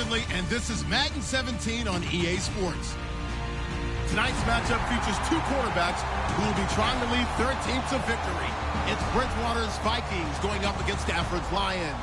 Ridley, and this is Madden 17 on EA Sports. Tonight's matchup features two quarterbacks who will be trying to lead their team to victory. It's Bridgewater's Vikings going up against Stafford's Lions.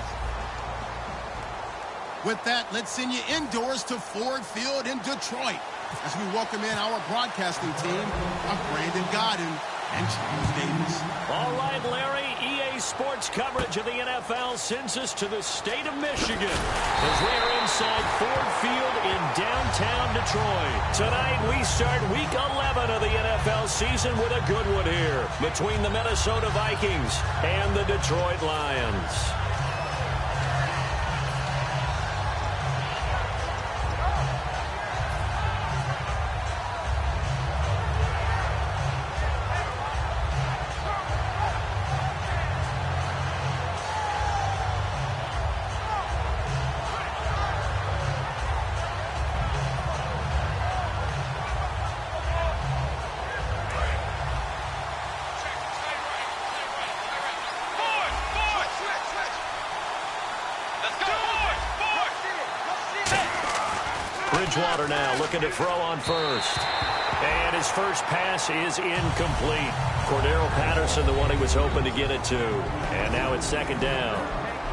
With that, let's send you indoors to Ford Field in Detroit as we welcome in our broadcasting team of Brandon Godden and Charles Davis. All right, Larry, EA Sports coverage of the NFL sends us to the state of Michigan as we are inside Ford Field in downtown Detroit. Tonight, we start Week 11 of the NFL season with a good one here between the Minnesota Vikings and the Detroit Lions. Bridgewater now looking to throw on first. And his first pass is incomplete. Cordero Patterson, the one he was hoping to get it to. And now it's second down.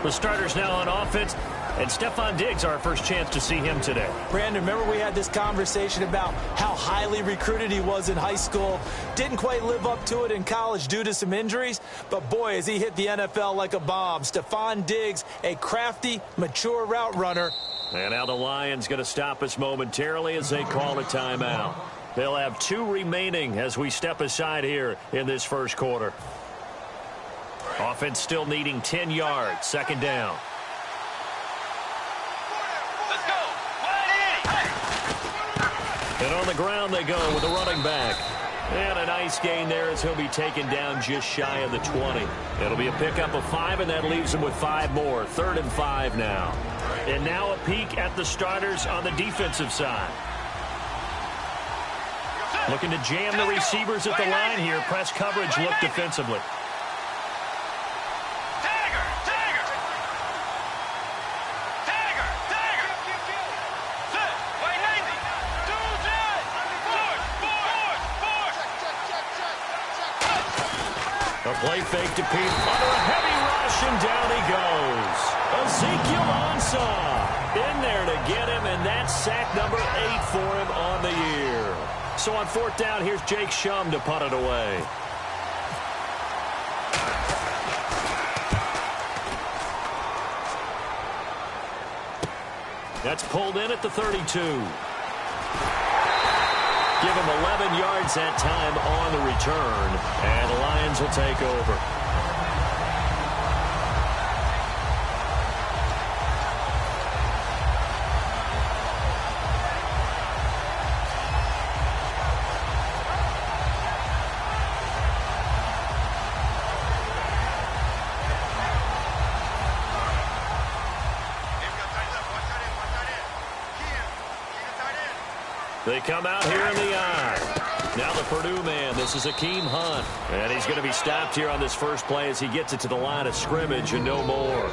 The starters now on offense. And Stephon Diggs, our first chance to see him today. Brandon, remember we had this conversation about how highly recruited he was in high school. Didn't quite live up to it in college due to some injuries. But, boy, has he hit the NFL like a bomb. Stephon Diggs, a crafty, mature route runner. And now the Lions going to stop us momentarily as they call a timeout. They'll have 2 remaining as we step aside here in this first quarter. Offense still needing 10 yards. Second down. And on the ground they go with the running back. And a nice gain there as he'll be taken down just shy of the 20. It'll be a pickup of 5, and that leaves him with 5 more. 3rd and 5 now. And now a peek at the starters on the defensive side. Looking to jam the receivers at the line here. Press coverage look defensively. A play fake to Pete under a heavy rush, and down he goes. Ezekiel Ansah in there to get him, and that's sack number 8 for him on the year. So on 4th down, here's Jake Shum to punt it away. That's pulled in at the 32. Give him 11 yards that time on the return, and the Lions will take over. They come out here in the eye. Now the Purdue man, this is Akeem Hunt. And he's going to be stopped here on this first play as he gets it to the line of scrimmage and no more.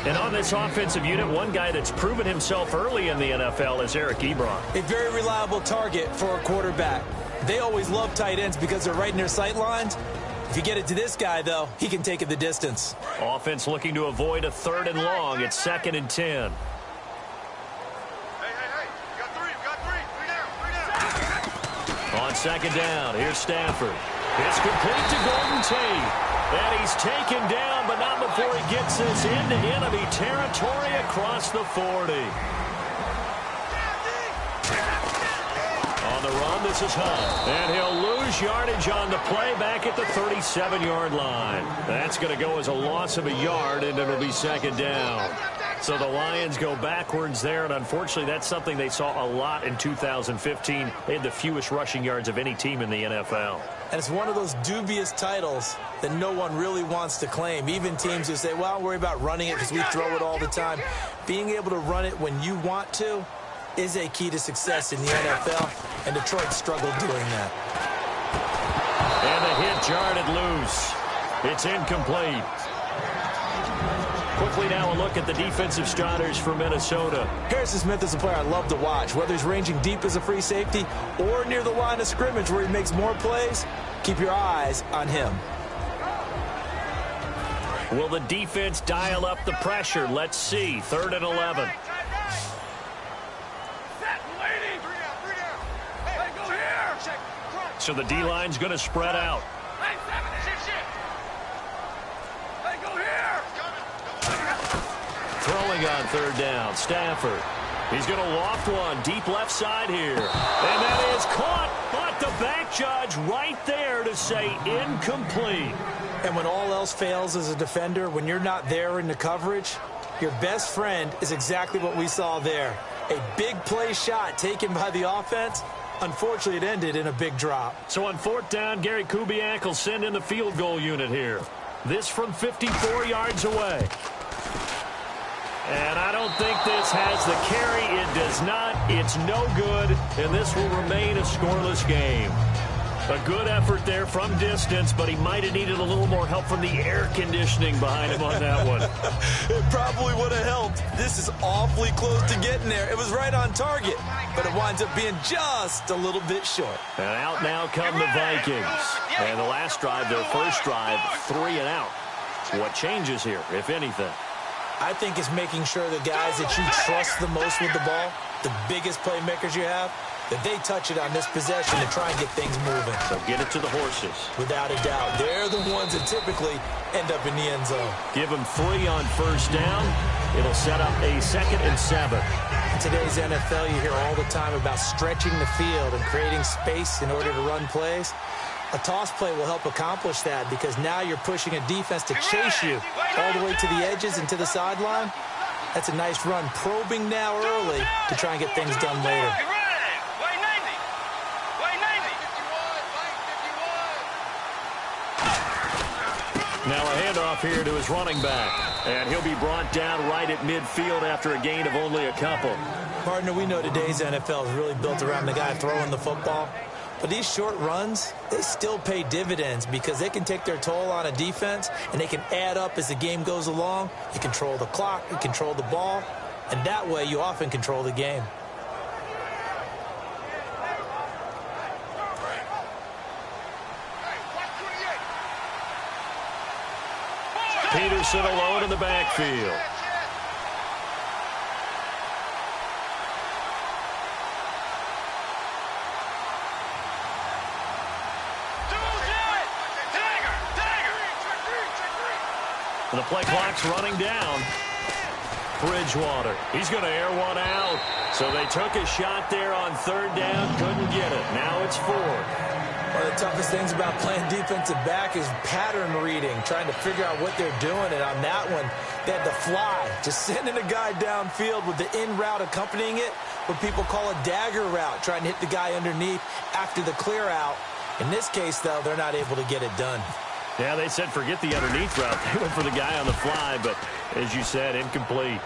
And on this offensive unit, one guy that's proven himself early in the NFL is Eric Ebron. A very reliable target for a quarterback. They always love tight ends because they're right in their sight lines. If you get it to this guy, though, he can take it the distance. Offense looking to avoid a 3rd and long. It's 2nd and 10. On 2nd down, here's Stafford. It's complete to Golden Tate. And he's taken down, but not before he gets this into enemy territory across the 40. On the run, this is Hunt. And he'll lose yardage on the play back at the 37-yard line. That's going to go as a loss of a yard, and it'll be 2nd down. So the Lions go backwards there, and unfortunately that's something they saw a lot in 2015. They had the fewest rushing yards of any team in the NFL. And it's one of those dubious titles that no one really wants to claim. Even teams who say, well, I'll worry about running it because we throw it all the time. Being able to run it when you want to is a key to success in the NFL, and Detroit struggled doing that. And the hit jarred it loose. It's incomplete. Quickly now a look at the defensive starters for Minnesota. Harrison Smith is a player I love to watch. Whether he's ranging deep as a free safety or near the line of scrimmage where he makes more plays, keep your eyes on him. Will the defense dial up the pressure? Let's see. 3rd and 11. So the D-line's going to spread out. Throwing on 3rd down, Stafford. He's going to loft one deep left side here. And that is caught, but the back judge right there to say incomplete. And when all else fails as a defender, when you're not there in the coverage, your best friend is exactly what we saw there. A big play shot taken by the offense. Unfortunately, it ended in a big drop. So on 4th down, Gary Kubiak will send in the field goal unit here. This from 54 yards away. And I don't think this has the carry. It does not. It's no good. And this will remain a scoreless game. A good effort there from distance, but he might have needed a little more help from the air conditioning behind him on that one. It probably would have helped. This is awfully close to getting there. It was right on target, but it winds up being just a little bit short. And out now come the Vikings. And the last drive, their first drive, 3 and out. What changes here, if anything? I think it's making sure the guys that you trust the most with the ball, the biggest playmakers you have, that they touch it on this possession to try and get things moving. So get it to the horses. Without a doubt. They're the ones that typically end up in the end zone. Give them 3 on 1st down. It'll set up a 2nd and 7. In today's NFL, you hear all the time about stretching the field and creating space in order to run plays. A toss play will help accomplish that because now you're pushing a defense to chase you all the way to the edges and to the sideline. That's a nice run. Probing now early to try and get things done later. Now a handoff here to his running back. And he'll be brought down right at midfield after a gain of only a couple. Partner, we know today's NFL is really built around the guy throwing the football. But these short runs, they still pay dividends because they can take their toll on a defense and they can add up as the game goes along. You control the clock, you control the ball, and that way you often control the game. Peterson alone in the backfield. The play clock's running down. Bridgewater. He's going to air one out. So they took a shot there on 3rd down. Couldn't get it. Now it's 4th. One of the toughest things about playing defensive back is pattern reading, trying to figure out what they're doing. And on that one, they had to fly, just sending a guy downfield with the in route accompanying it, what people call a dagger route, trying to hit the guy underneath after the clear out. In this case, though, they're not able to get it done. Yeah, they said forget the underneath route. They went for the guy on the fly, but as you said, incomplete.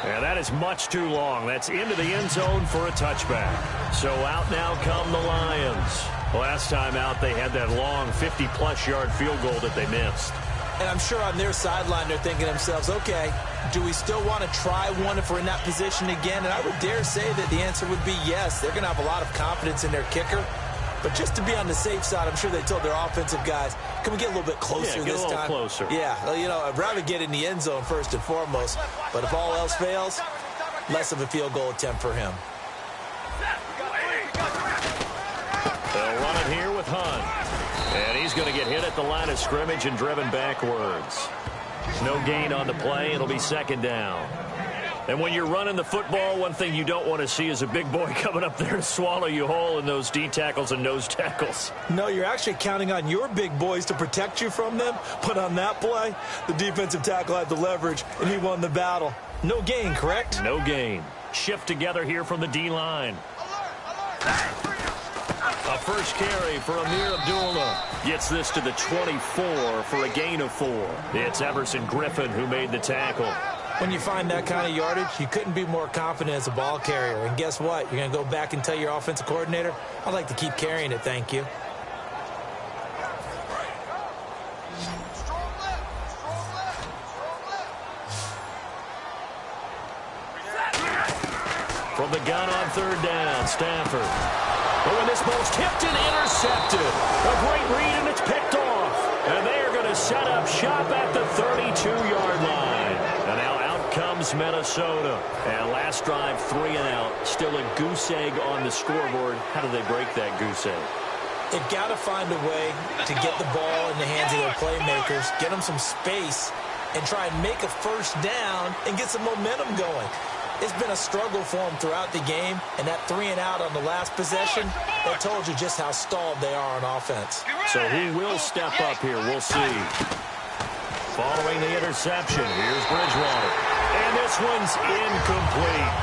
Yeah, that is much too long. That's into the end zone for a touchback. So out now come the Lions. Last time out, they had that long 50-plus yard field goal that they missed. And I'm sure on their sideline, they're thinking to themselves, okay, do we still want to try one if we're in that position again? And I would dare say that the answer would be yes. They're going to have a lot of confidence in their kicker. But just to be on the safe side, I'm sure they told their offensive guys, can we get a little bit closer this time? Yeah, get a little closer. Yeah, you know, I'd rather get in the end zone first and foremost. But if all else fails, less of a field goal attempt for him. They'll run it here with Hunt. And he's going to get hit at the line of scrimmage and driven backwards. No gain on the play. It'll be 2nd down. And when you're running the football, one thing you don't want to see is a big boy coming up there to swallow you whole in those D tackles and nose tackles. No, you're actually counting on your big boys to protect you from them. But on that play, the defensive tackle had the leverage, and he won the battle. No gain, correct? No gain. Shift together here from the D-line. A first carry for Amir Abdullah. Gets this to the 24 for a gain of 4. It's Everson Griffin who made the tackle. When you find that kind of yardage, you couldn't be more confident as a ball carrier. And guess what? You're going to go back and tell your offensive coordinator, I'd like to keep carrying it, thank you. From the gun on third down, Stafford. Oh, and this ball's tipped and intercepted. A great read, and it's picked off. And they are going to set up shop at the 32-yard line. And now out comes Minnesota. And last drive, 3 and out. Still a goose egg on the scoreboard. How do they break that goose egg? They've got to find a way to get the ball in the hands of their playmakers, get them some space, and try and make a first down and get some momentum going. It's been a struggle for them throughout the game, and that 3 and out on the last possession, that told you just how stalled they are on offense. So who will step up here? We'll see. Following the interception, here's Bridgewater. And this one's incomplete.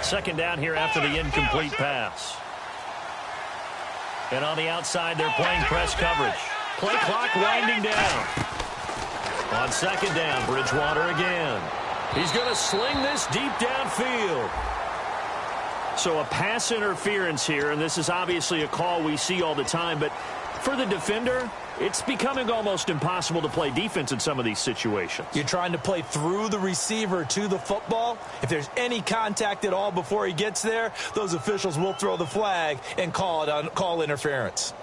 Second down here after the incomplete pass. And on the outside, they're playing press coverage. Play clock winding down. On second down, Bridgewater again. He's going to sling this deep downfield. So a pass interference here, and this is obviously a call we see all the time, but for the defender, it's becoming almost impossible to play defense in some of these situations. You're trying to play through the receiver to the football. If there's any contact at all before he gets there, those officials will throw the flag and call interference.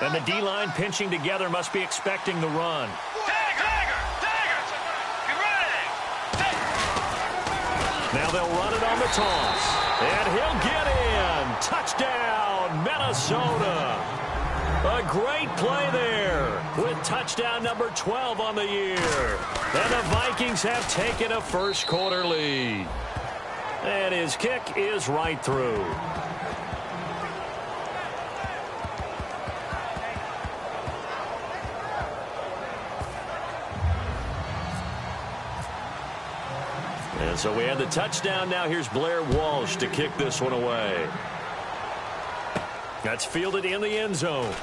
And the D-line pinching together must be expecting the run. Now they'll run it on the toss. And he'll get in. Touchdown, Minnesota. A great play there with touchdown number 12 on the year. And the Vikings have taken a first quarter lead. And his kick is right through. And so we had the touchdown. Now here's Blair Walsh to kick this one away. That's fielded in the end zone.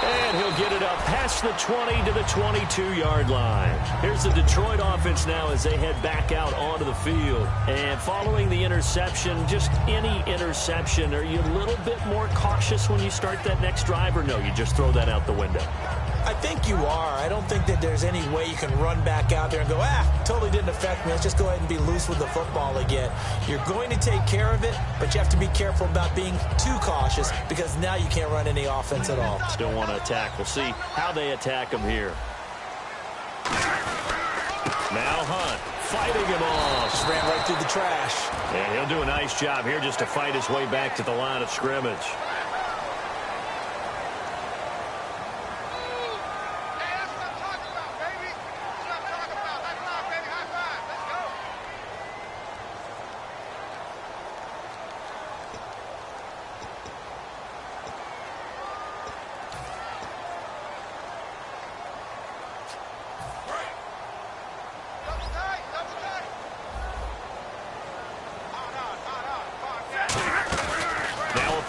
And he'll get it up past the 20 to the 22-yard line. Here's the Detroit offense now as they head back out onto the field. And following the interception, just any interception, are you a little bit more cautious when you start that next drive, or no, you just throw that out the window? I think you are. I don't think that there's any way you can run back out there and go, totally didn't affect me. Let's just go ahead and be loose with the football again. You're going to take care of it, but you have to be careful about being too cautious because now you can't run any offense at all. Still want to attack. We'll see how they attack him here. Now Hunt fighting him off. Just ran right through the trash. And he'll do a nice job here just to fight his way back to the line of scrimmage.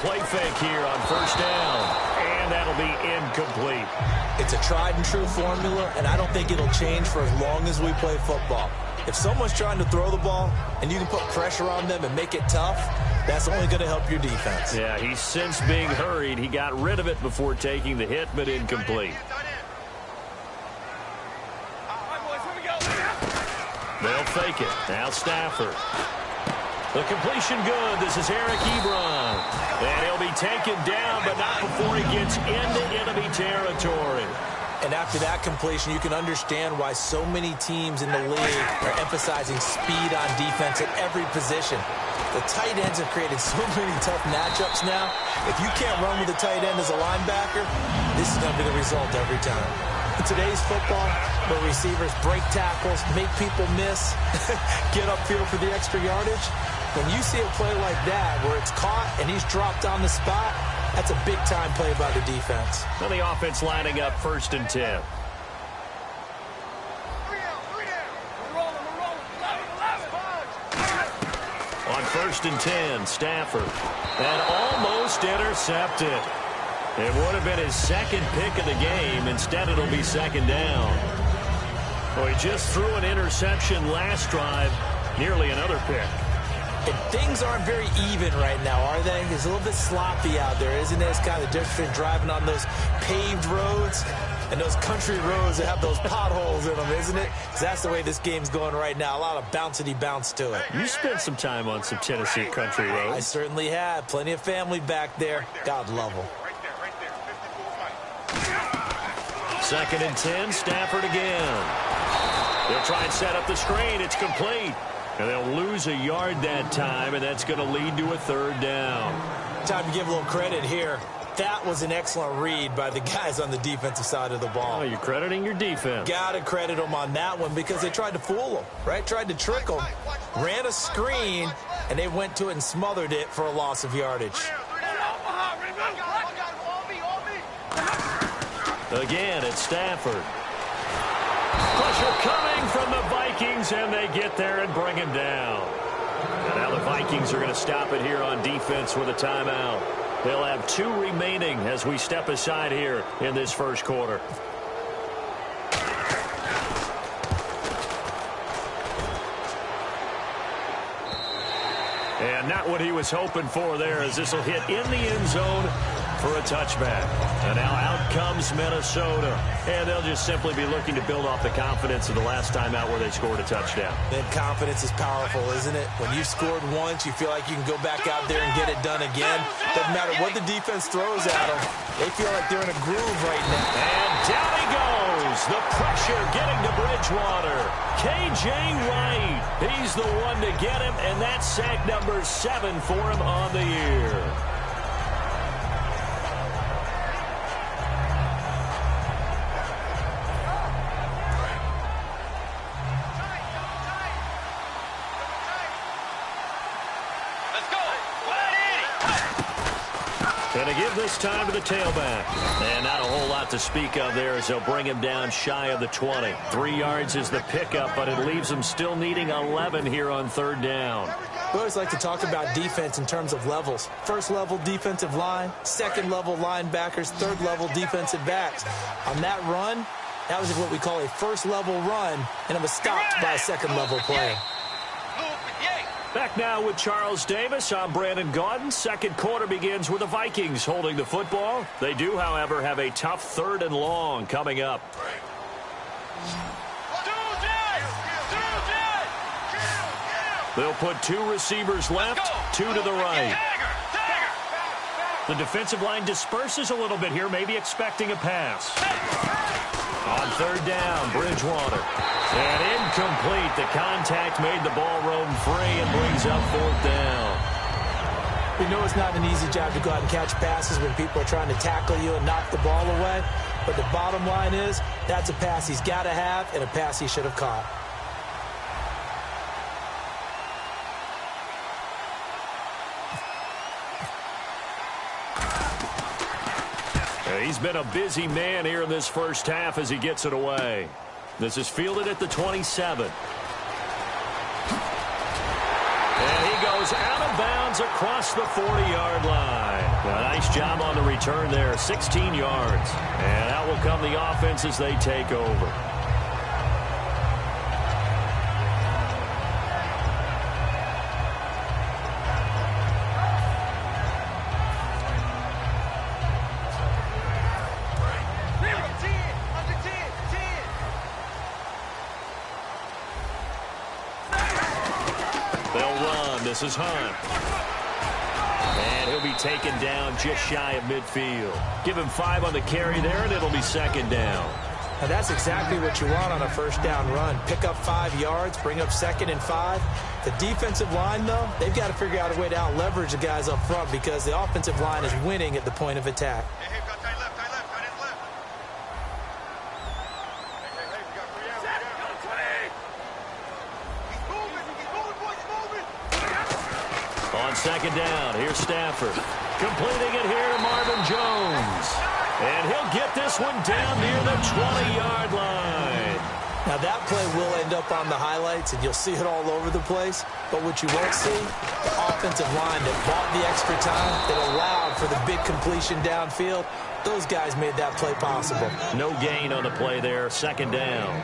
Play fake here on first down, and that'll be incomplete. It's a tried and true formula, and I don't think it'll change for as long as we play football. If someone's trying to throw the ball and you can put pressure on them and make it tough, that's only going to help your defense. Yeah, he's since being hurried. He got rid of it before taking the hit, but incomplete. They'll fake it. Now Stafford. The completion good. This is Eric Ebron. And he'll be taken down, but not before he gets into enemy territory. And after that completion, you can understand why so many teams in the league are emphasizing speed on defense at every position. The tight ends have created so many tough matchups now. If you can't run with a tight end as a linebacker, this is going to be the result every time. In today's football, where receivers break tackles, make people miss, get upfield for the extra yardage, when you see a play like that where it's caught and he's dropped on the spot, that's a big-time play by the defense. Well, the offense lining up 1st and 10. first and 10. Stafford. And almost intercepted. It would have been his second pick of the game. Instead, it'll be second down. Well, he just threw an interception last drive. Nearly another pick. And things aren't very even right now, are they? It's a little bit sloppy out there, isn't it? It's kind of different between driving on those paved roads and those country roads that have those potholes in them, isn't it? 'Cause that's the way this game's going right now. A lot of bouncy bounce to it. You spent some time on some Tennessee country roads. I certainly have. Plenty of family back there. God love them. Second and 10, Stafford again. They'll try and set up the screen. It's complete. And they'll lose a yard that time, and that's going to lead to a third down. Time to give a little credit here. That was an excellent read by the guys on the defensive side of the ball. Oh, you're crediting your defense. Got to credit them on that one because they tried to fool them, right? Tried to trick them. Ran a screen, and they went to it and smothered it for a loss of yardage. Again, it's Stafford. Pressure coming from the Vikings, and they get there and bring him down. And now the Vikings are going to stop it here on defense with a timeout. They'll have 2 remaining as we step aside here in this first quarter. And not what he was hoping for there, as this will hit in the end zone for a touchback. And now out comes Minnesota. And they'll just simply be looking to build off the confidence of the last time out where they scored a touchdown. And confidence is powerful, isn't it? When you've scored once, you feel like you can go back out there and get it done again. Doesn't matter what the defense throws at them. They feel like they're in a groove right now. And down he goes. The pressure getting to Bridgewater. K.J. Wright. He's the one to get him, and that's sack number 7 for him on the year. And to give this time to the tailback. And not a whole lot to speak of there as they'll bring him down shy of the 20. 3 yards is the pickup, but it leaves them still needing 11 here on third down. We always like to talk about defense in terms of levels. First level defensive line, second level linebackers, third level defensive backs. On that run, that was what we call a first level run, and it was stopped by a second level play. Back now with Charles Davis. I'm Brandon Gaudin. Second quarter begins with the Vikings holding the football. They do, however, have a tough 3rd and long coming up. They'll put 2 receivers left, 2 to the right. The defensive line disperses a little bit here, maybe expecting a pass. On third down, Bridgewater. And incomplete. The contact made the ball roam free and brings up 4th down. We know it's not an easy job to go out and catch passes when people are trying to tackle you and knock the ball away. But the bottom line is, that's a pass he's got to have and a pass he should have caught. He's been a busy man here in this first half as he gets it away. This is fielded at the 27. And he goes out of bounds across the 40-yard line. A nice job on the return there, 16 yards. And out will come the offense as they take over. This is Hunt. And he'll be taken down just shy of midfield. Give him 5 on the carry there, and it'll be second down. And that's exactly what you want on a first down run. Pick up 5 yards, bring up 2nd and 5. The defensive line, though, they've got to figure out a way to out-leverage the guys up front because the offensive line is winning at the point of attack. On second down, here's Stafford. Completing it here to Marvin Jones. And he'll get this one down near the 20-yard line. Now, that play will end up on the highlights, and you'll see it all over the place. But what you won't see, the offensive line that bought the extra time, that allowed for the big completion downfield, those guys made that play possible. No gain on the play there, second down.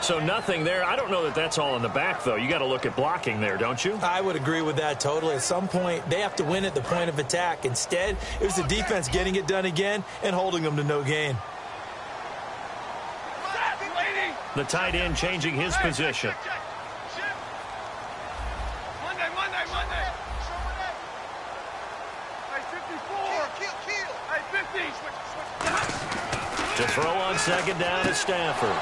So nothing there. I don't know that that's all in the back, though. You got to look at blocking there, don't you? I would agree with that totally. At some point, they have to win at the point of attack. Instead, it was the defense getting it done again and holding them to no gain. The tight end changing his position. To throw on second down is Stafford.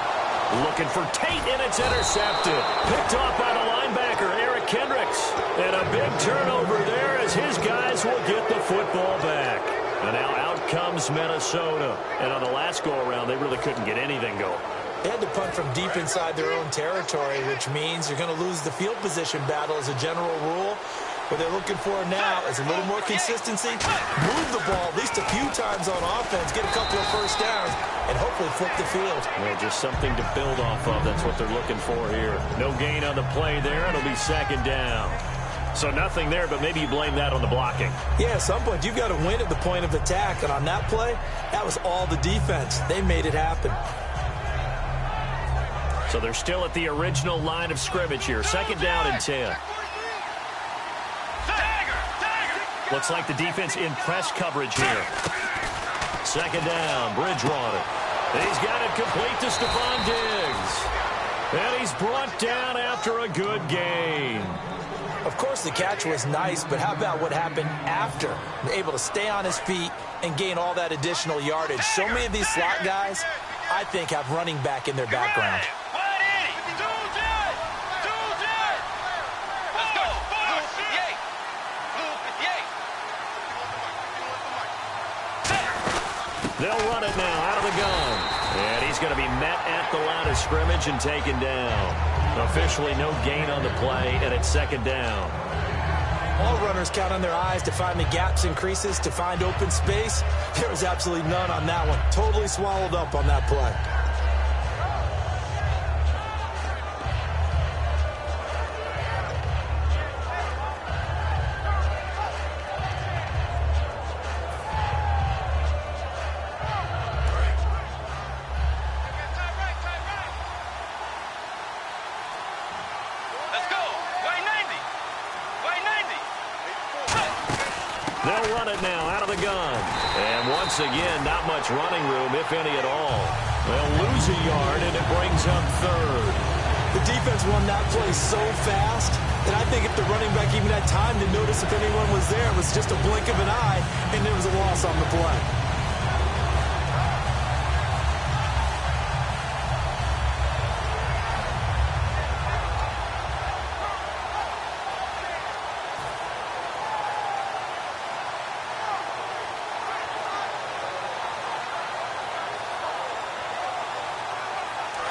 Looking for Tate, and it's intercepted. Picked off by the linebacker, Eric Kendricks. And a big turnover there as his guys will get the football back. And now out comes Minnesota. And on the last go-around, they really couldn't get anything going. They had to punt from deep inside their own territory, which means you're going to lose the field position battle as a general rule. What they're looking for now is a little more consistency, move the ball at least a few times on offense, get a couple of first downs, and hopefully flip the field. Well, just something to build off of. That's what they're looking for here. No gain on the play there. It'll be second down. So nothing there, but maybe you blame that on the blocking. Yeah, at some point, you've got to win at the point of attack. And on that play, that was all the defense. They made it happen. So they're still at the original line of scrimmage here. Second down and 10. Looks like the defense in press coverage here. Second down, Bridgewater. He's got it complete to Stephon Diggs. And he's brought down after a good gain. Of course, the catch was nice, but how about what happened after? Able to stay on his feet and gain all that additional yardage. So many of these slot guys, I think, have running back in their background. They'll run it now out of the gun. And he's going to be met at the line of scrimmage and taken down. Officially no gain on the play, and it's second down. All runners count on their eyes to find the gaps and creases, to find open space. There was absolutely none on that one. Totally swallowed up on that play. They'll run it now out of the gun. And once again, not much running room, if any at all. They'll lose a yard, and it brings up third. The defense won that play so fast that I think if the running back even had time to notice if anyone was there, it was just a blink of an eye, and there was a loss on the play.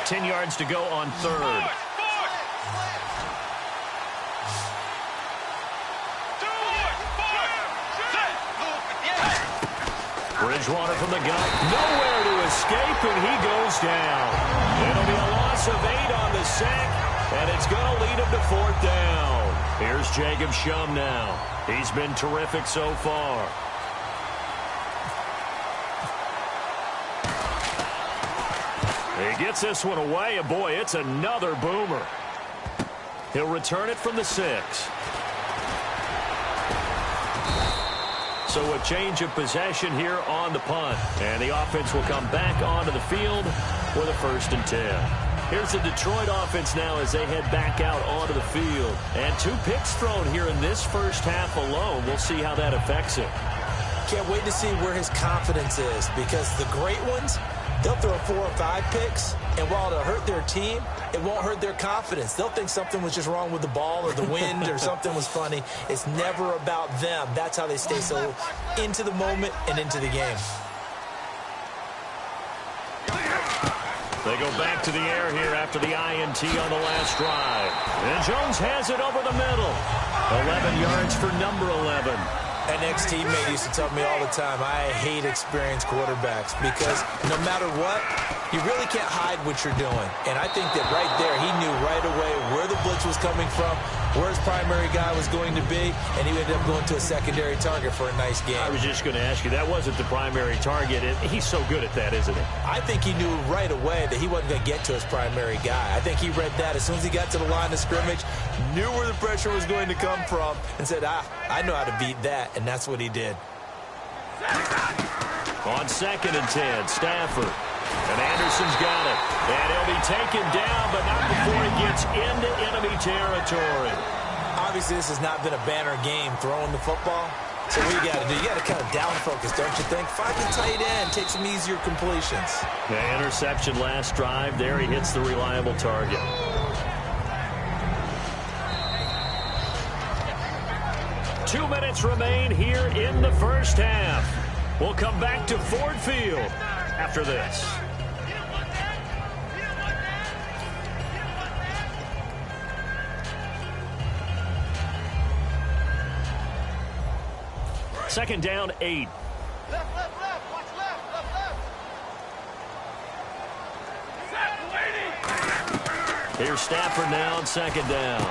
Ten yards to go on third. Bridgewater from the gun. Nowhere to escape, and he goes down. It'll be a loss of 8 on the sack, and it's going to lead him to fourth down. Here's Jacob Shum now. He's been terrific so far. He gets this one away, and boy, it's another boomer. He'll return it from the 6. So a change of possession here on the punt. And the offense will come back onto the field for the 1st and 10. Here's the Detroit offense now as they head back out onto the field. And 2 picks thrown here in this first half alone. We'll see how that affects him. Can't wait to see where his confidence is, because the great ones, they'll throw 4 or 5 picks, and while it'll hurt their team, it won't hurt their confidence. They'll think something was just wrong with the ball or the wind or something was funny. It's never about them. That's how they stay so into the moment and into the game. They go back to the air here after the INT on the last drive. And Jones has it over the middle. 11 yards for number 11. An ex-teammate used to tell me all the time, I hate experienced quarterbacks because no matter what, you really can't hide what you're doing. And I think that right there, he knew right away where the blitz was coming from, where his primary guy was going to be, and he ended up going to a secondary target for a nice game. I was just going to ask you, that wasn't the primary target. He's so good at that, isn't he? I think he knew right away that he wasn't going to get to his primary guy. I think he read that as soon as he got to the line of scrimmage, knew where the pressure was going to come from, and said, I know how to beat that, and that's what he did. On 2nd and 10, Stafford. And Anderson's got it. And he'll be taken down, but not before he gets into enemy territory. Obviously, this has not been a banner game throwing the football. So what you got to do, you got to kind of down focus, don't you think? Find the tight end, take some easier completions. The interception last drive. There he hits the reliable target. Two minutes remain here in the first half. We'll come back to Ford Field after this. Second down, 8. Left, watch left. Here's Stafford now on 2nd down.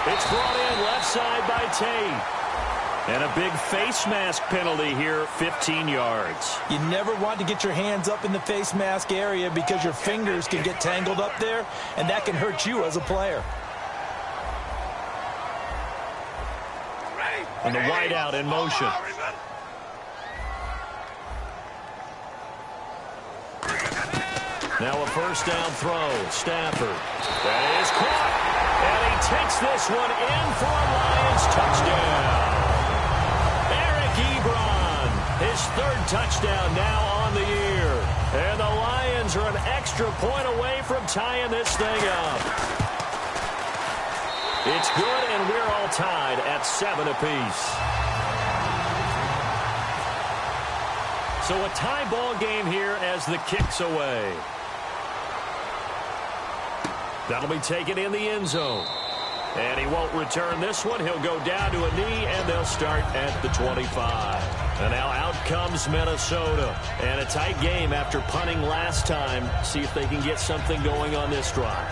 It's brought in left side by Tate. And a big face mask penalty here, 15 yards. You never want to get your hands up in the face mask area because your fingers can get tangled up there, and that can hurt you as a player. And the wideout in motion. Now a first down throw. Stafford. That is caught. And he takes this one in for a Lions touchdown. Ebron, his 3rd touchdown now on the year. And the Lions are an extra point away from tying this thing up. It's good, and we're all tied at 7 apiece. So a tie ball game here as the kick's away. That'll be taken in the end zone. And he won't return this one. He'll go down to a knee, and they'll start at the 25. And now out comes Minnesota. And a tight game after punting last time. See if they can get something going on this drive.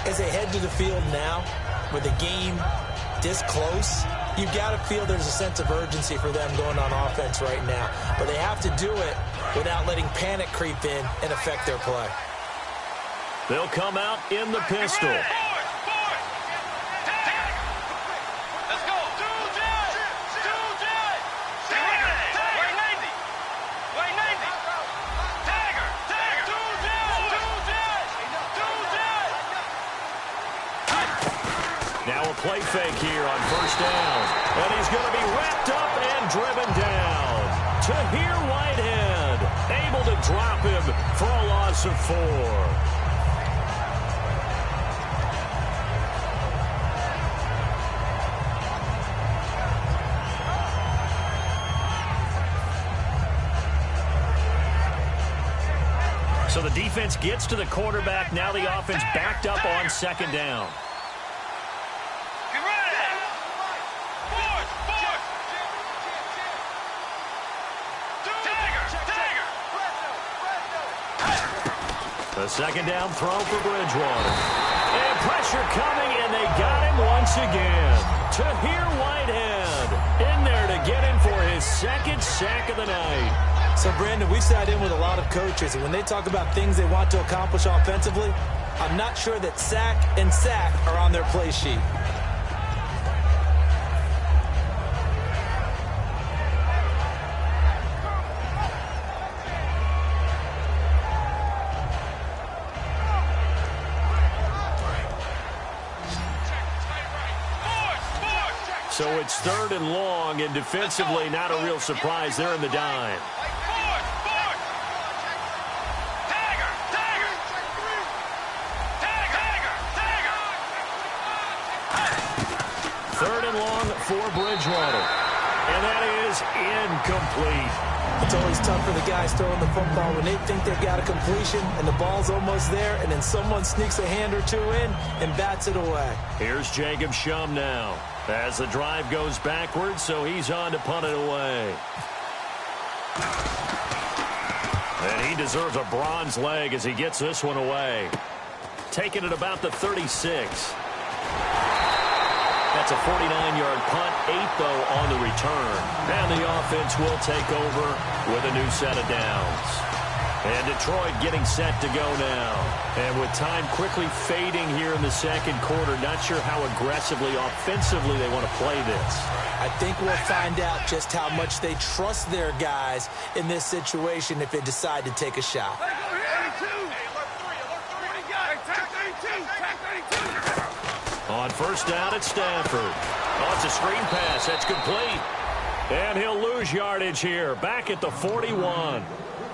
As they head to the field now, with the game this close, you've got to feel there's a sense of urgency for them going on offense right now. But they have to do it without letting panic creep in and affect their play. They'll come out in the pistol. Now a play fake here on first down. And he's going to be wrapped up and driven down. Tahir Whitehead able to drop him for a loss of 4. So the defense gets to the quarterback. Now the offense backed up on 2nd down. The 2nd down throw for Bridgewater. And pressure coming, and they got him once again. Tahir Whitehead in there to get him for his 2nd sack of the night. So, Brandon, we sat in with a lot of coaches, and when they talk about things they want to accomplish offensively, I'm not sure that sack and sack are on their play sheet. So it's 3rd and long, and defensively not a real surprise. They're in the dime. Third and long for Bridgewater. And that is incomplete. It's always tough for the guys throwing the football when they think they've got a completion and the ball's almost there, and then someone sneaks a hand or two in and bats it away. Here's Jacob Shum now as the drive goes backwards, so he's on to punt it away. And he deserves a bronze leg as he gets this one away. Taking it about the 36. That's a 49-yard punt, 8, though, on the return. And the offense will take over with a new set of downs. And Detroit getting set to go now. And with time quickly fading here in the second quarter, not sure how aggressively, offensively they want to play this. I think we'll find out just how much they trust their guys in this situation if they decide to take a shot. On first down at Stafford. Oh, it's a screen pass. That's complete. And he'll lose yardage here. Back at the 41.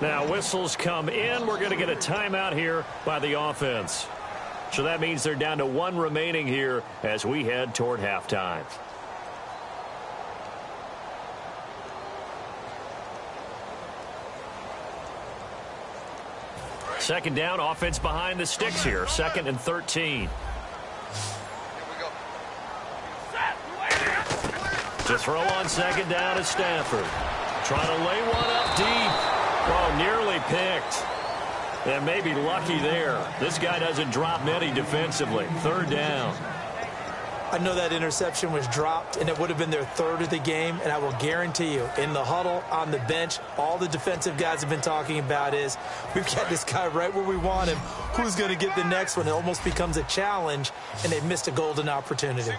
Now whistles come in. We're going to get a timeout here by the offense. So that means they're down to 1 remaining here as we head toward halftime. Second down, offense behind the sticks here. 2nd and 13. To throw on second down is Stafford. Trying to lay one up deep. Oh, nearly picked. And maybe lucky there. This guy doesn't drop many defensively. 3rd down. I know that interception was dropped, and it would have been their 3rd of the game, and I will guarantee you, in the huddle, on the bench, all the defensive guys have been talking about is, we've got this guy right where we want him. Who's going to get the next one? It almost becomes a challenge, and they've missed a golden opportunity.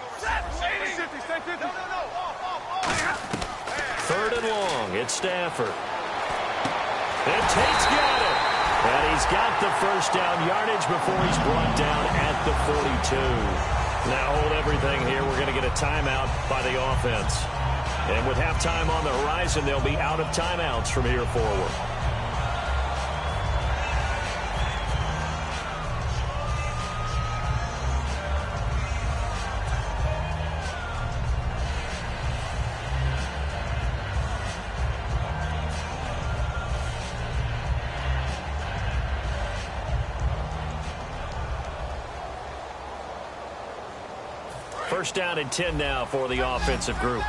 3rd and long. It's Stafford. And Tate's got it. And he's got the first down yardage before he's brought down at the 42. Now hold everything here. We're going to get a timeout by the offense. And with halftime on the horizon, they'll be out of timeouts from here forward. First down and 10 now for the offensive group.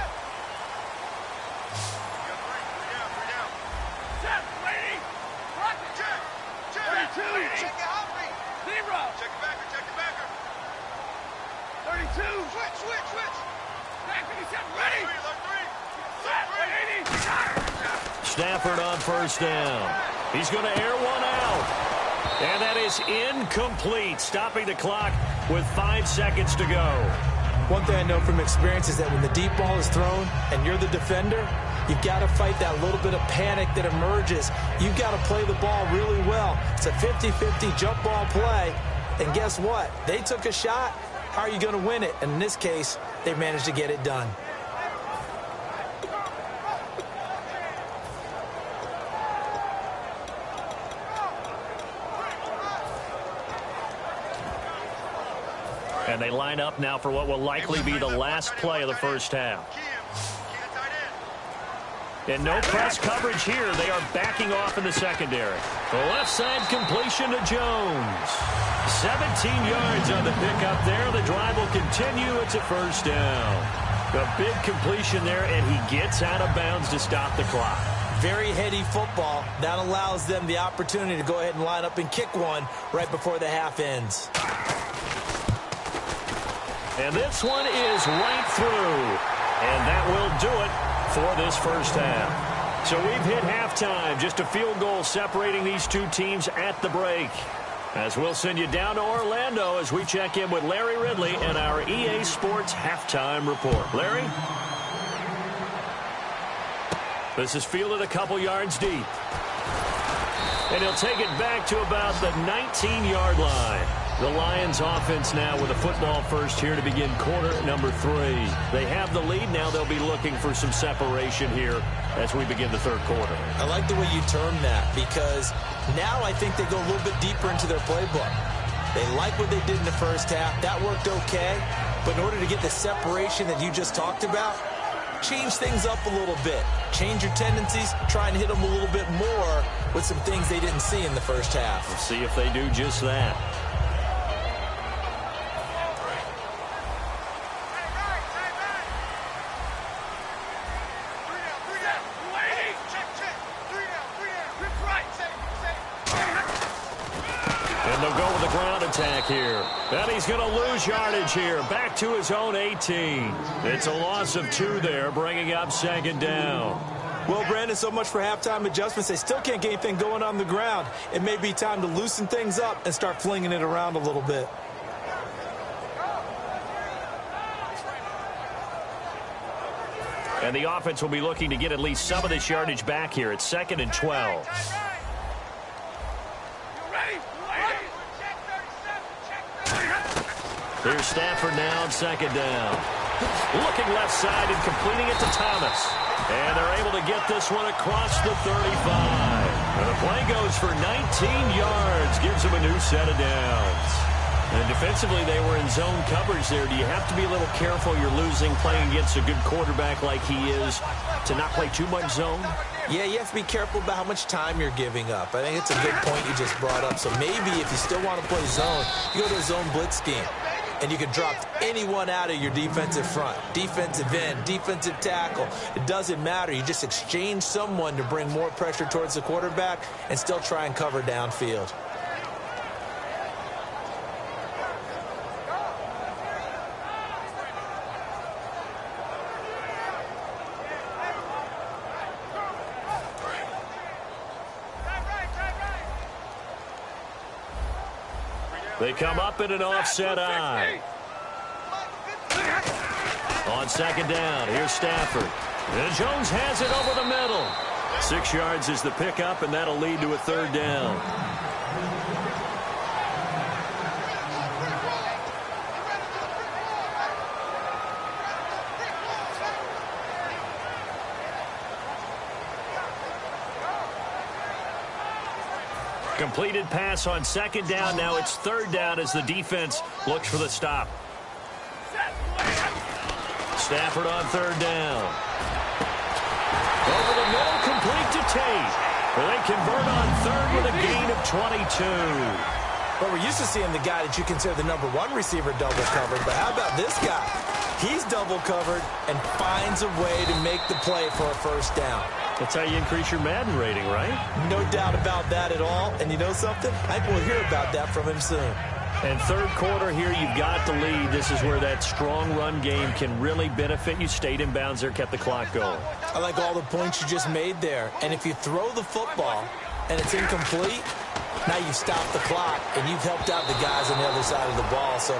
Stafford on first down. He's going to air one out. And that is incomplete, stopping the clock with 5 seconds to go. One thing I know from experience is that when the deep ball is thrown and you're the defender, you've got to fight that little bit of panic that emerges. You've got to play the ball really well. It's a 50-50 jump ball play. And guess what? They took a shot. How are you going to win it? And in this case, they managed to get it done. And they line up now for what will likely be the last play of the first half. And no press coverage here. They are backing off in the secondary. The left side completion to Jones. 17 yards on the pickup there. The drive will continue. It's a first down. A big completion there, and he gets out of bounds to stop the clock. Very heady football. That allows them the opportunity to go ahead and line up and kick one right before the half ends. And this one is right through. And that will do it for this first half. So we've hit halftime. Just a field goal separating these two teams at the break. As we'll send you down to Orlando as we check in with Larry Ridley and our EA Sports halftime report. Larry? This is fielded a couple yards deep. And he'll take it back to about the 19-yard line. The Lions offense now with a football first here to begin quarter number 3. They have the lead. Now they'll be looking for some separation here as we begin the third quarter. I like the way you term that because now I think they go a little bit deeper into their playbook. They like what they did in the first half. That worked okay. But in order to get the separation that you just talked about, change things up a little bit. Change your tendencies, try and hit them a little bit more with some things they didn't see in the first half. We'll see if they do just that. And they'll go with the ground attack here. And he's going to lose yardage here. Back to his own 18. It's a loss of 2 there, bringing up second down. Well, Brandon, so much for halftime adjustments. They still can't get anything going on the ground. It may be time to loosen things up and start flinging it around a little bit. And the offense will be looking to get at least some of this yardage back here. It's 2nd and 12. Here's Stafford now on 2nd down. Looking left side and completing it to Thomas. And they're able to get this one across the 35. And the play goes for 19 yards. Gives them a new set of downs. And defensively, they were in zone coverage there. Do you have to be a little careful? You're losing playing against a good quarterback like he is to not play too much zone? Yeah, you have to be careful about how much time you're giving up. I think it's a good point you just brought up. So maybe if you still want to play zone, you go to a zone blitz scheme. And you can drop anyone out of your defensive front. Defensive end, defensive tackle. It doesn't matter. You just exchange someone to bring more pressure towards the quarterback and still try and cover downfield. They come up in an offset eye. On 2nd down, here's Stafford. And Jones has it over the middle. 6 yards is the pickup, and that'll lead to a 3rd down. Completed pass on 2nd down. Now it's 3rd down as the defense looks for the stop. Stafford on 3rd down. Over the middle, complete to Tate. They convert on 3rd with a gain of 22. But we're used to seeing the guy that you consider the #1 receiver double covered. But how about this guy? He's double covered and finds a way to make the play for a 1st down. That's how you increase your Madden rating, right? No doubt about that at all. And you know something? I think we'll hear about that from him soon. And 3rd quarter here, you've got the lead. This is where that strong run game can really benefit you. Stayed in bounds there, kept the clock going. I like all the points you just made there. And if you throw the football and it's incomplete, now you've stopped the clock and you've helped out the guys on the other side of the ball. So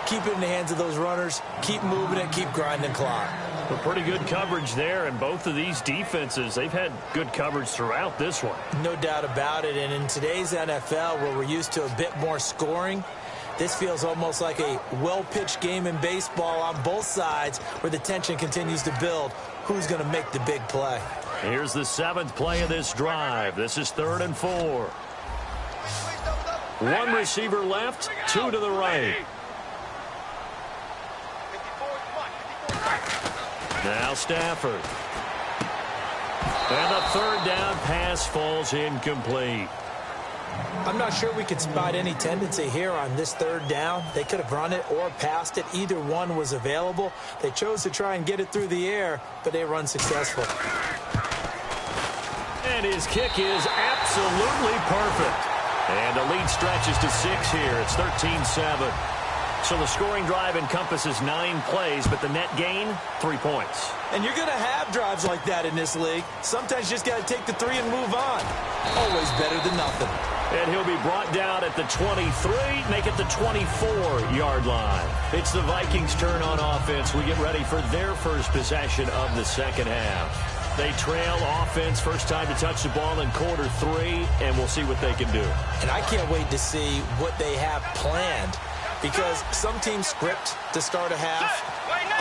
keep it in the hands of those runners. Keep moving it. Keep grinding clock. But pretty good coverage there, and both of these defenses, they've had good coverage throughout this one. No doubt about it, and in today's NFL, where we're used to a bit more scoring, this feels almost like a well-pitched game in baseball on both sides where the tension continues to build. Who's going to make the big play? Here's the 7th play of this drive. This is 3rd and 4. 1 receiver left, 2 to the right. Now Stafford. And the 3rd down pass falls incomplete. I'm not sure we could spot any tendency here on this 3rd down. They could have run it or passed it. Either one was available. They chose to try and get it through the air, but they were unsuccessful. And his kick is absolutely perfect. And the lead stretches to 6 here. It's 13-7. So the scoring drive encompasses 9 plays, but the net gain, 3 points. And you're going to have drives like that in this league. Sometimes you just got to take the 3 and move on. Always better than nothing. And he'll be brought down at the 23, make it the 24-yard line. It's the Vikings' turn on offense. We get ready for their first possession of the 2nd half. They trail offense, first time to touch the ball in quarter 3, and we'll see what they can do. And I can't wait to see what they have planned, because some teams script to start a half.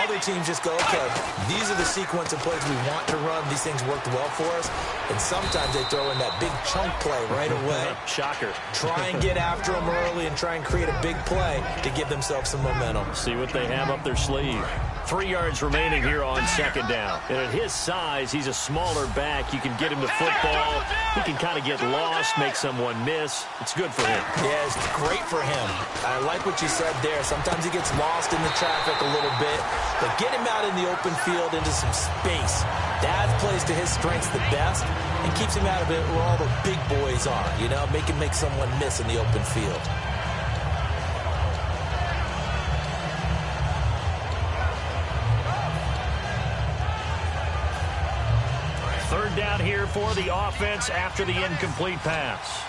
Other teams just go, okay, these are the sequence of plays we want to run. These things worked well for us. And sometimes they throw in that big chunk play right away. Shocker. Try and get after them early and try and create a big play to give themselves some momentum. See what they have up their sleeve. 3 yards remaining here on second down. And at his size, he's a smaller back. You can get him the football. He can kind of get lost, make someone miss. It's good for him. Yeah, it's great for him. I like what you said there. Sometimes he gets lost in the traffic a little bit, but get him out in the open field into some space. That plays to his strengths the best and keeps him out of it where all the big boys are, you know, make him make someone miss in the open field. Third down here for the offense after the incomplete pass.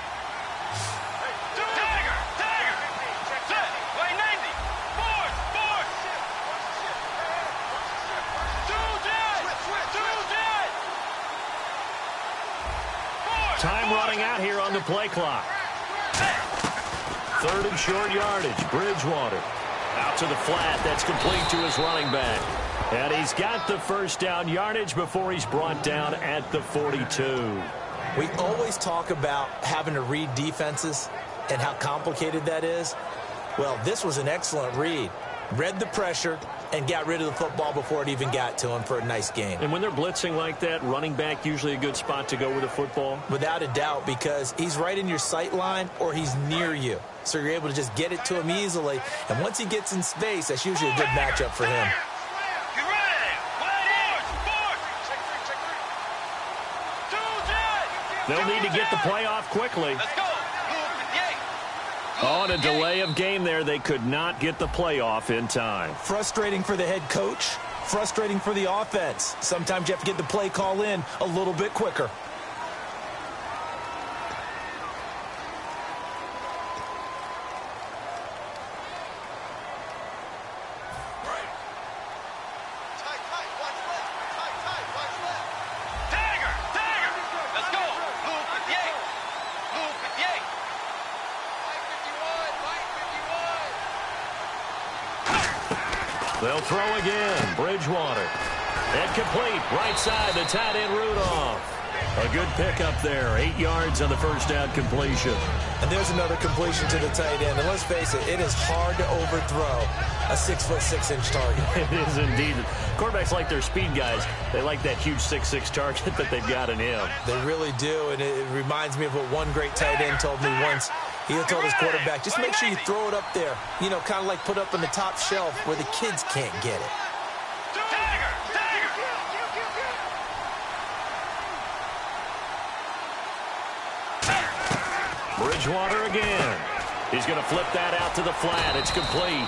Time running out here on the play clock. Third and short yardage. Bridgewater out to the flat. That's complete to his running back. And he's got the first down yardage before he's brought down at the 42. We always talk about having to read defenses and how complicated that is. Well, this was an excellent read. Read the pressure and got rid of the football before it even got to him for a nice gain. And when they're blitzing like that, running back usually a good spot to go with the football? Without a doubt, because he's right in your sight line or he's near you. So you're able to just get it to him easily. And once he gets in space, that's usually a good matchup for him. They'll need to get the play off quickly. On a delay of game there, they could not get the play off in time. Frustrating for the head coach, frustrating for the offense. Sometimes you have to get the play call in a little bit quicker. They'll throw again. Bridgewater. And complete. Right side, the tight end Rudolph. A good pickup there. 8 yards on the first down completion. And there's another completion to the tight end. And let's face it is hard to overthrow a 6'6" target. It is indeed. Quarterbacks like their speed guys. They like that huge 6'6" target that they've got in him. They really do. And it reminds me of what one great tight end told me once. He told his quarterback, just make sure you throw it up there. You know, kind of like put up on the top shelf where the kids can't get it. Bridgewater again. He's going to flip that out to the flat. It's complete.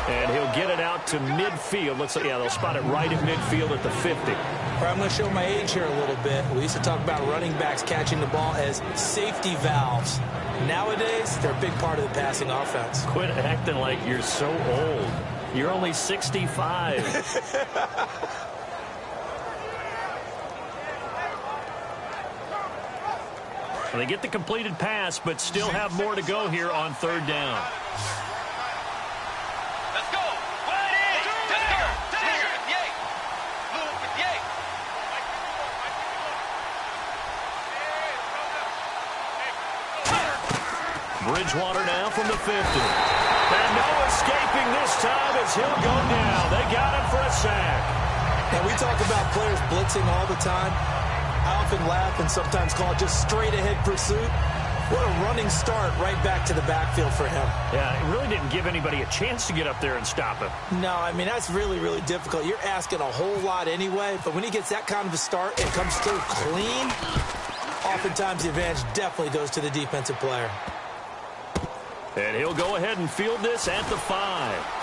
And he'll get it out to midfield. Looks like, yeah, they'll spot it right at midfield at the 50. I'm going to show my age here a little bit. We used to talk about running backs catching the ball as safety valves. Nowadays, they're a big part of the passing offense. Quit acting like you're so old. You're only 65. Well, they get the completed pass, but still have more to go here on third down. Let's go. Let's go. Bridgewater now from the 50. And no escaping this time as he'll go down. They got him for a sack. Now, we talk about players blitzing all the time. I often laugh and sometimes call it just straight-ahead pursuit. What a running start right back to the backfield for him. Yeah, it really didn't give anybody a chance to get up there and stop him. No, I mean, that's really, really difficult. You're asking a whole lot anyway, but when he gets that kind of a start and comes through clean, oftentimes the advantage definitely goes to the defensive player. And he'll go ahead and field this at the 5.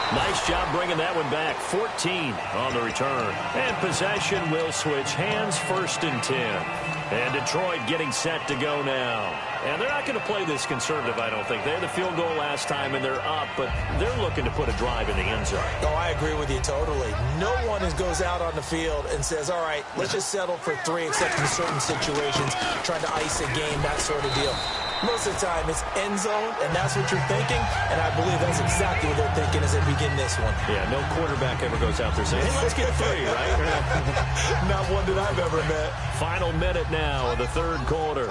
Nice job bringing that one back. 14 on the return. And possession will switch hands, 1st and 10. And Detroit getting set to go now. And they're not going to play this conservative, I don't think. They had the field goal last time, and they're up, but they're looking to put a drive in the end zone. Oh, I agree with you totally. No one goes out on the field and says, all right, let's just settle for 3, except in certain situations, trying to ice a game, that sort of deal. Most of the time, it's end zone, and that's what you're thinking, and I believe that's exactly what they're thinking as they begin this one. Yeah, no quarterback ever goes out there saying, hey, let's get 3, right? Not one that I've ever met. Final minute now of the third quarter.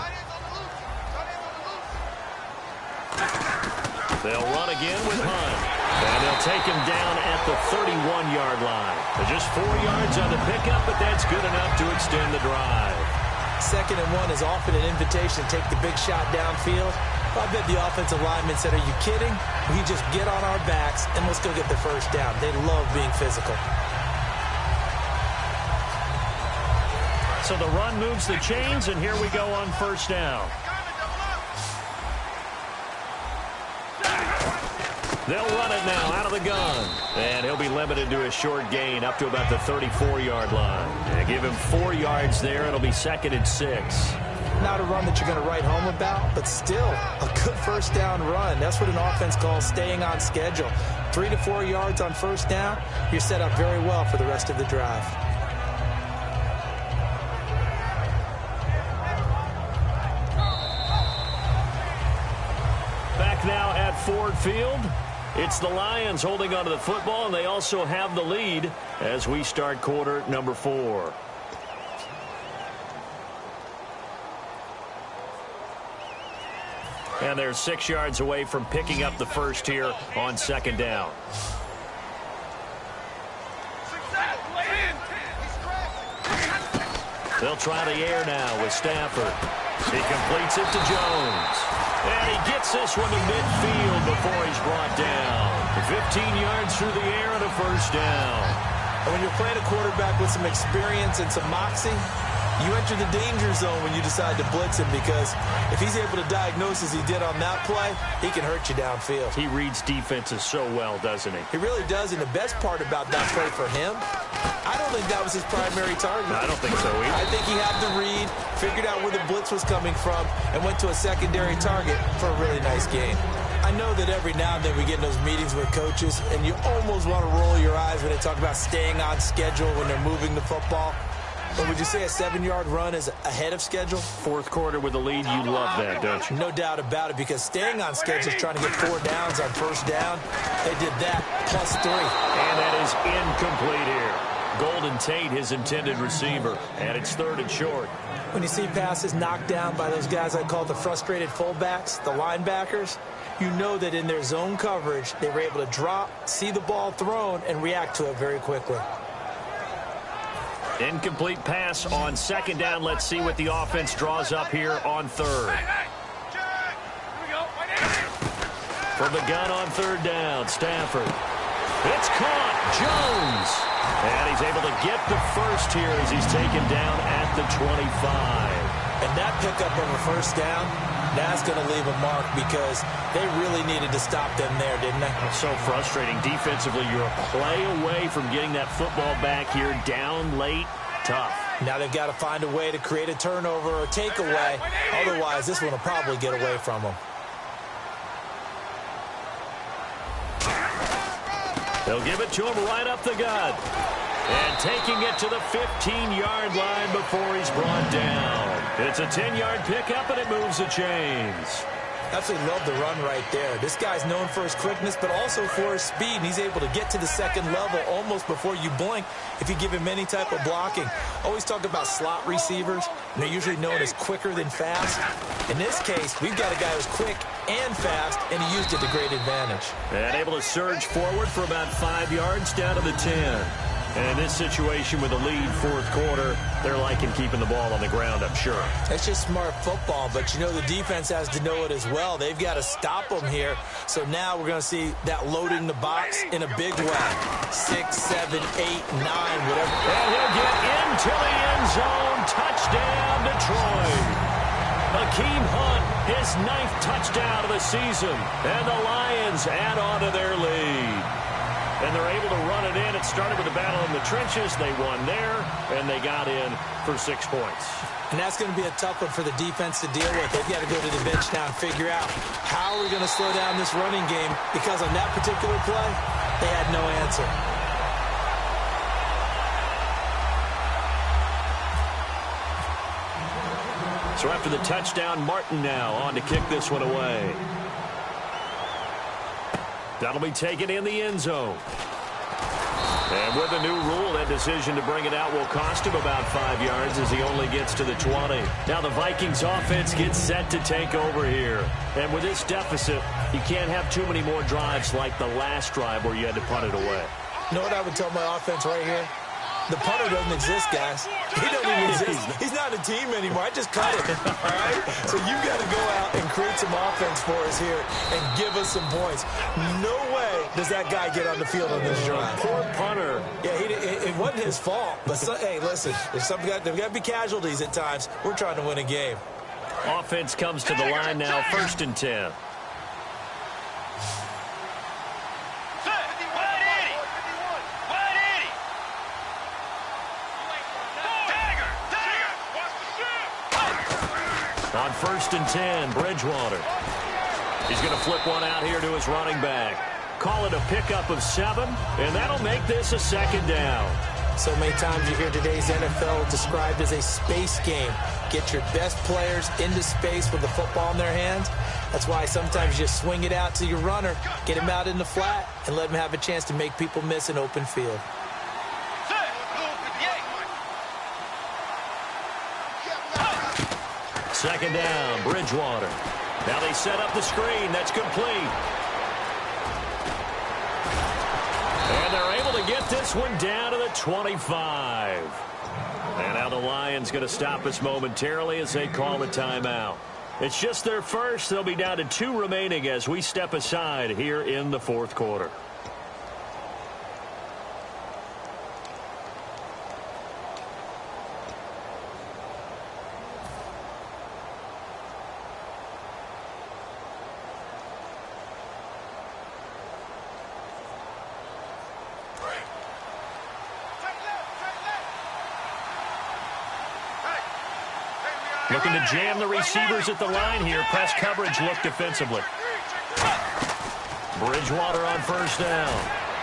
They'll run again with Hunt. And they'll take him down at the 31-yard line. Just 4 yards on the pickup, but that's good enough to extend the drive. 2nd and 1 is often an invitation to take the big shot downfield. I bet the offensive linemen said, are you kidding? We just get on our backs and let's go get the first down. They love being physical. So the run moves the chains, and here we go on first down. They'll run it now out of the gun. And he'll be limited to a short gain up to about the 34-yard line. And give him 4 yards there. It'll be 2nd and 6. Not a run that you're going to write home about, but still a good first down run. That's what an offense calls staying on schedule. 3 to 4 yards on first down, you're set up very well for the rest of the drive. Back now at Ford Field. It's the Lions holding onto the football, and they also have the lead as we start quarter number 4. And they're 6 yards away from picking up the first here on 2nd down. They'll try the air now with Stafford. He completes it to Jones. And he gets this one to midfield before he's brought down. 15 yards through the air and a first down. And when you're playing a quarterback with some experience and some moxie, you enter the danger zone when you decide to blitz him, because if he's able to diagnose as he did on that play, he can hurt you downfield. He reads defenses so well, doesn't he? He really does, and the best part about that play for him, I don't think that was his primary target. I don't think so either. I think he had the read, figured out where the blitz was coming from, and went to a secondary target for a really nice gain. I know that every now and then we get in those meetings with coaches, and you almost want to roll your eyes when they talk about staying on schedule when they're moving the football. But would you say a 7-yard run is ahead of schedule? 4th quarter with the lead, you love that, don't you? No doubt about it, because staying on schedule is trying to get 4 downs on first down. They did that, plus 3. And that is incomplete here. Golden Tate, his intended receiver, and it's 3rd and short. When you see passes knocked down by those guys I call the frustrated fullbacks, the linebackers, you know that in their zone coverage, they were able to drop, see the ball thrown, and react to it very quickly. Incomplete pass on 2nd down. Let's see what the offense draws up here on 3rd. From the gun on 3rd down, Stafford. It's caught. Jones. And he's able to get the first here as he's taken down at the 25. And that pickup of a first down, that's going to leave a mark, because they really needed to stop them there, didn't they? It's so frustrating. Defensively, you're a play away from getting that football back here down late. Tough. Now they've got to find a way to create a turnover or takeaway. Otherwise, this one will probably get away from them. They'll give it to him right up the gut. And taking it to the 15-yard line before he's brought down. It's a 10-yard pickup, and it moves the chains. Absolutely love the run right there. This guy's known for his quickness, but also for his speed. And he's able to get to the 2nd level almost before you blink if you give him any type of blocking. Always talk about slot receivers, and they're usually known as quicker than fast. In this case, we've got a guy who's quick and fast, and he used it to great advantage. And able to surge forward for about 5 yards down to the 10. And in this situation with the lead 4th quarter, they're liking keeping the ball on the ground, I'm sure. That's just smart football, but you know the defense has to know it as well. They've got to stop them here. So now we're going to see that loading the box in a big way. 6, 7, 8, 9, whatever. And he'll get into the end zone. Touchdown, Detroit. Hakeem Hunt, his 9th touchdown of the season. And the Lions add on to their lead. And they're able to run it in. It started with a battle in the trenches. They won there, and they got in for 6 points. And that's going to be a tough one for the defense to deal with. They've got to go to the bench now and figure out how are we going to slow down this running game, because on that particular play, they had no answer. So after the touchdown, Martin now on to kick this one away. That'll be taken in the end zone. And with the new rule, that decision to bring it out will cost him about 5 yards as he only gets to the 20. Now the Vikings offense gets set to take over here. And with this deficit, you can't have too many more drives like the last drive where you had to punt it away. You know what I would tell my offense right here? The punter doesn't exist, guys. He doesn't even exist. He's not a team anymore. I just cut it, all right? So you got to go out and create some offense for us here and give us some points. No way does that guy get on the field on this drive. Poor punter. Yeah, it wasn't his fault. But, hey, listen, there's got to be casualties at times. We're trying to win a game. Offense comes to the line now, 1st and 10. On 1st and 10, Bridgewater. He's going to flip one out here to his running back. Call it a pickup of 7, and that'll make this a 2nd down. So many times you hear today's NFL described as a space game. Get your best players into space with the football in their hands. That's why sometimes you just swing it out to your runner, get him out in the flat, and let him have a chance to make people miss an open field. Second down, Bridgewater. Now they set up the screen. That's complete. And they're able to get this one down to the 25. And now the Lions going to stop us momentarily as they call the timeout. It's just their first. They'll be down to 2 remaining as we step aside here in the 4th quarter. Looking to jam the receivers at the line here. Press coverage look defensively. Bridgewater on 1st down.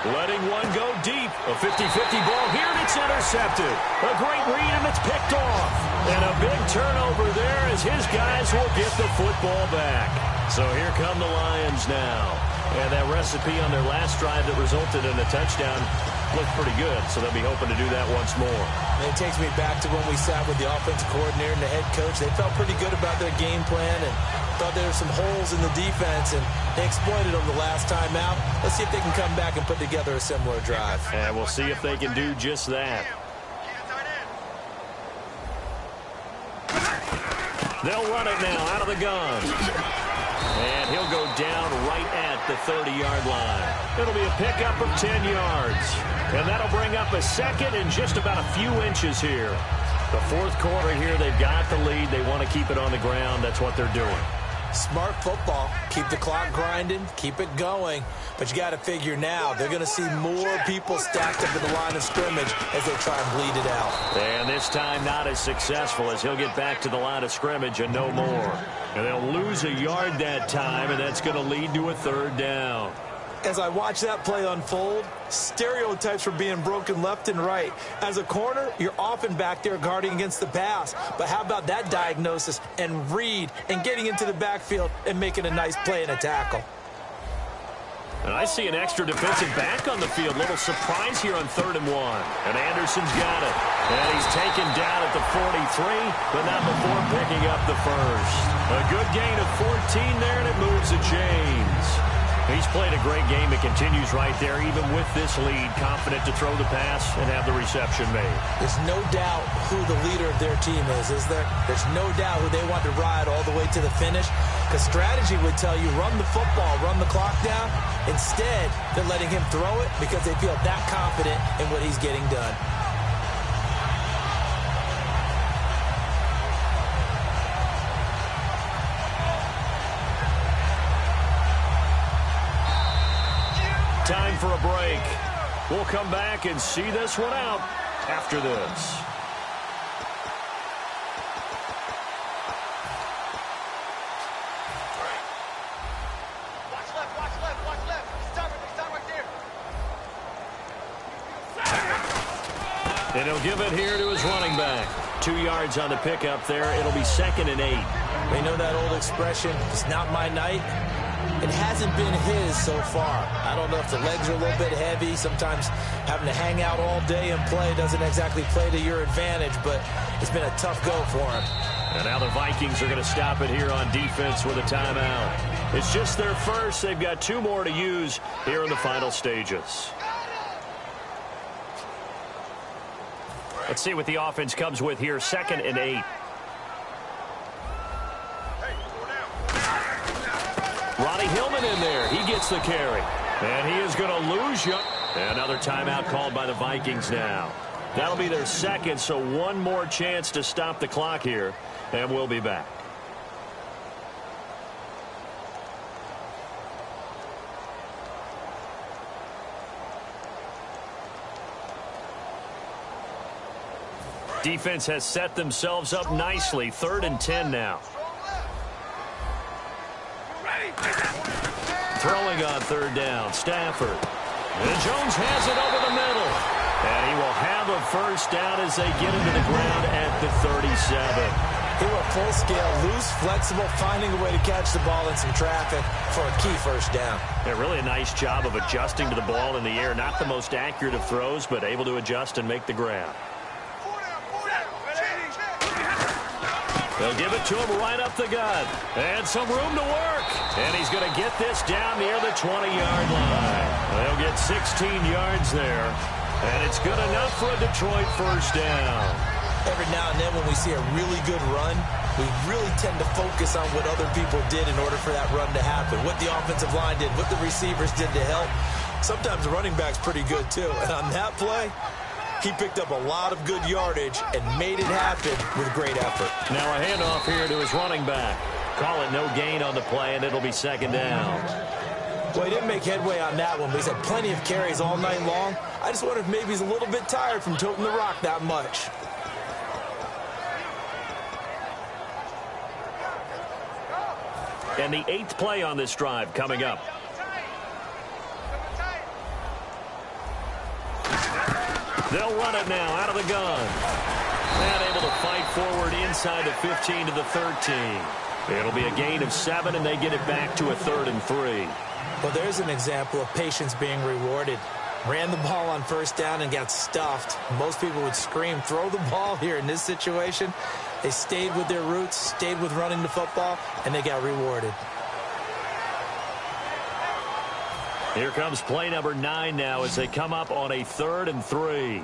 Letting one go deep. A 50-50 ball here, and it's intercepted. A great read, and it's picked off. And a big turnover there as his guys will get the football back. So here come the Lions now. And that recipe on their last drive that resulted in a touchdown looked pretty good, so they'll be hoping to do that once more. And it takes me back to when we sat with the offensive coordinator and the head coach. They felt pretty good about their game plan and thought there were some holes in the defense, and they exploited them the last time out. Let's see if they can come back and put together a similar drive. And we'll see if they can do just that. They'll run it now out of the gun. And he'll go down right at the 30-yard line. It'll be a pickup of 10 yards. And that'll bring up a 2nd and just about a few inches here. The 4th quarter here, they've got the lead. They want to keep it on the ground. That's what they're doing. Smart football. Keep the clock grinding. Keep it going. But you got to figure now, they're going to see more people stacked up at the line of scrimmage as they try and bleed it out. And this time not as successful as he'll get back to the line of scrimmage and no more. And they'll lose a yard that time, and that's going to lead to a 3rd down. As I watch that play unfold, stereotypes were being broken left and right. As a corner, you're often back there guarding against the pass. But how about that diagnosis and read and getting into the backfield and making a nice play and a tackle? And I see an extra defensive back on the field. Little surprise here on 3rd and 1. And Anderson's got it. And he's taken down at the 43, but not before picking up the 1st. A good gain of 14 there, and it moves the chains. He's played a great game. It continues right there, even with this lead, confident to throw the pass and have the reception made. There's no doubt who the leader of their team is there? There's no doubt who they want to ride all the way to the finish. Because strategy would tell you, run the football, run the clock down. Instead, they're letting him throw it because they feel that confident in what he's getting done. Time for a break. We'll come back and see this one out after this. Watch left. Stop right there. And he'll give it here to his running back. 2 yards on the pickup there. It'll be 2nd and 8. They know that old expression, it's not my night. It hasn't been his so far. I don't know if the legs are a little bit heavy. Sometimes having to hang out all day and play doesn't exactly play to your advantage, but it's been a tough go for him. And now the Vikings are going to stop it here on defense with a timeout. It's just their first. They've got 2 more to use here in the final stages. Let's see what the offense comes with here. 2nd and 8. Ronnie Hillman in there. He gets the carry. And he is going to lose you. Another timeout called by the Vikings now. That'll be their 2nd, so 1 more chance to stop the clock here. And we'll be back. Defense has set themselves up nicely. 3rd and 10 now. Throwing on 3rd down, Stafford. And Jones has it over the middle. And he will have a first down as they get him to the ground at the 37. He went full scale, loose, flexible, finding a way to catch the ball in some traffic for a key first down. Yeah, really a nice job of adjusting to the ball in the air. Not the most accurate of throws, but able to adjust and make the grab. They'll give it to him right up the gut. And some room to work. And he's going to get this down near the 20-yard line. They'll get 16 yards there. And it's good enough for a Detroit first down. Every now and then when we see a really good run, we really tend to focus on what other people did in order for that run to happen. What the offensive line did, what the receivers did to help. Sometimes the running back's pretty good too. And on that play, he picked up a lot of good yardage and made it happen with great effort. Now a handoff here to his running back. Call it no gain on the play, and it'll be 2nd down. Well, he didn't make headway on that one, but he's had plenty of carries all night long. I just wonder if maybe he's a little bit tired from toting the rock that much. And the 8th play on this drive coming up. They'll run it now out of the gun. And able to fight forward inside the 15 to the 13. It'll be a gain of 7, and they get it back to a 3rd and 3. Well, there's an example of patience being rewarded. Ran the ball on first down and got stuffed. Most people would scream, throw the ball here in this situation. They stayed with their roots, stayed with running the football, and they got rewarded. Here comes play number 9 now as they come up on a 3rd and 3.